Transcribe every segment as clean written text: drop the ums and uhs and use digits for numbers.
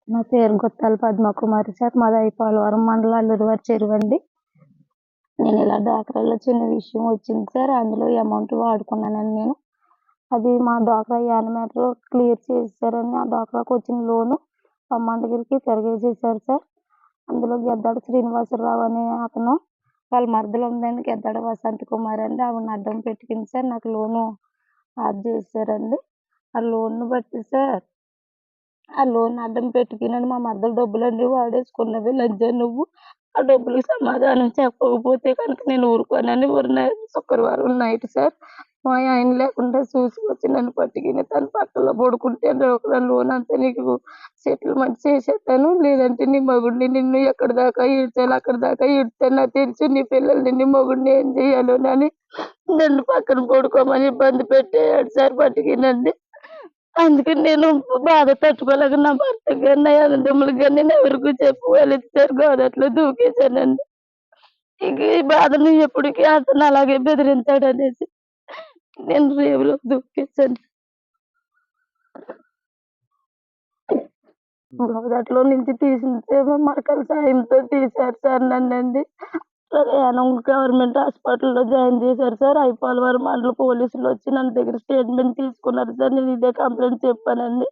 నా పేరు గుత్తాల పద్మకుమారి సార్. మాది ఐపోలవరం మండలం అల్లూరివారి చెరువండి. నేను ఇలా డ్వాక్రాలో చిన్న విషయం వచ్చింది సార్. అందులో అమౌంట్ వాడుకున్నానండి నేను. అది మా డ్వాక్రా యానిమేటర్ క్లియర్ చేసేసారండి. ఆ డ్వాక్రాకి వచ్చిన లోను అమౌంట్కి తిరగేసేసారు సార్. అందులో గెద్దాడ శ్రీనివాసరావు అనే అతను వాళ్ళ మరదలు ఉందండి, గెద్దాడ వసంత కుమార్ అండి. ఆవిడని అడ్డం పెట్టుకుని సార్ నాకు లోను ఆఫ్ చేశారండి. ఆ లోన్ బట్టి సార్, ఆ లోన్ అడ్డం పెట్టుకుని మా మరదలు డబ్బులన్నీ వాడేసుకున్నవి. లంజా నువ్వు ఆ డబ్బులకి సమాధానం చెప్పకపోతే కనుక నేను ఊరుకోనని శుక్రవారం నైట్ సార్ మా ఆయన లేకుండా చూసి వచ్చి నన్ను పట్టుకుని తన పక్కలో పడుకుంటే లోన్ అంతా నీకు సెటిల్మెంట్ చేసేస్తాను, లేదంటే నీ మగుడిని నిన్ను ఎక్కడి దాకా ఈడ్చాలి అక్కడి దాకా ఈడ్చాను, నాకు తెలుసు నీ పిల్లల్ని నీ మగుడిని ఏం చేయాలో అని నన్ను పక్కన పడుకోమని ఇబ్బంది పెట్టేయాడు సార్ పట్టుకునండి. అందుకని నేను బాధ తట్టుకోలేక నా భర్తకి గాని, నా అన్నదమ్ములకి గాని నేను ఎవరికీ చెప్పుకోలేదు సార్. గోదాట్లో దూకేశానండి. ఇంక ఈ బాధను ఎప్పటికీ అతను అలాగే బెదిరించాడనేసి నేను రేవులో దూకేశాను. గోదాట్లో నుంచి తీసిందేమో మరకల సాయంతో తీశారు సార్ నన్నండి. యానం గవర్నమెంట్ హాస్పిటల్‌లో జాయిన్ చేశారు సార్. ఐపోలవరం మండల పోలీసులు వచ్చి నన్ను దగ్గర స్టేట్మెంట్ తీసుకున్నారు సార్. నేను ఇదే కంప్లెయింట్ చెప్పానండి.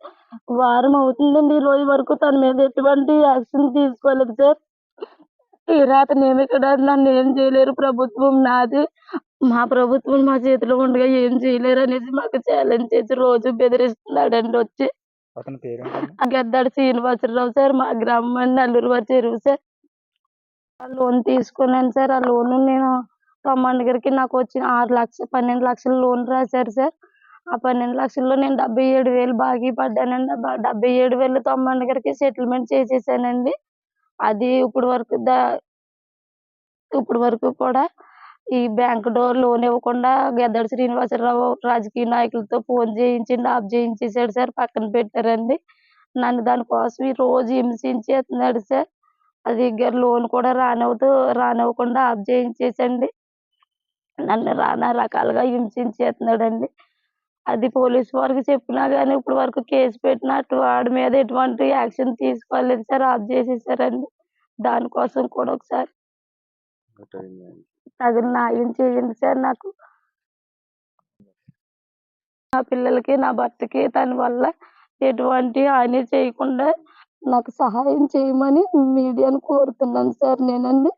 వారం అవుతుందండి. ఈ రోజు వరకు తన మీద ఎటువంటి యాక్షన్ తీసుకోలేదు సార్. తీరా అతనేమో ఇక్కడ నన్నేం చేయలేరు, ప్రభుత్వం నాది, మా ప్రభుత్వం మా చేతిలో ఉండగా ఏం చేయలేరు అనేసి మాకు ఛాలెంజ్ చేసి రోజు బెదిరిస్తున్నాడండి వచ్చి. అతని పేరేంటండి? గద్దాడ శ్రీనివాసరావు సార్. మా గ్రామం అండి అల్లూరివారి చెరువు సార్. ఆ లోన్ తీసుకున్నాను సార్. ఆ లోను నేను తమ్ముడి దగ్గరికి నాకు వచ్చిన 12 లక్షల లోన్ రాశారు సార్. ఆ 12 లక్షల్లో నేను 77,000 బాకీ పడ్డానండి. 77,000 తమ్ముడి దగ్గరికి సెటిల్మెంట్ చేసేసానండి. అది ఇప్పుడు వరకు కూడా ఈ బ్యాంక్ లోన్ ఇవ్వకుండా గద్దాడ శ్రీనివాసరావు రాజకీయ నాయకులతో ఫోన్ చేయించిండి, ఆఫ్ చేయించేసాడు సార్. పక్కన పెట్టారండి. నన్ను దానికోసం రోజు హింసించేస్తున్నాడు సార్. అది లోన్ కూడా రానివ్వకుండా ఆఫ్ చేయించేసండి. నన్ను నానా రకాలుగా హింసించేస్తున్నాడండి. అది పోలీసు వారికి చెప్పినా గానీ ఇప్పటి వరకు కేసు పెట్టినా వాడి మీద ఎటువంటి యాక్షన్ తీసుకోలేదు సార్. ఆఫ్ చేసేసారండి. దానికోసం కూడా ఒకసారి తగిన న్యాయం చేయండి సార్ నాకు. నా పిల్లలకి, నా భర్తకి తన వల్ల ఎటువంటి హాని చేయకుండా నాకు సహాయం చేయమని మీడియాను కోరుతున్నాను సార్ నేనండి.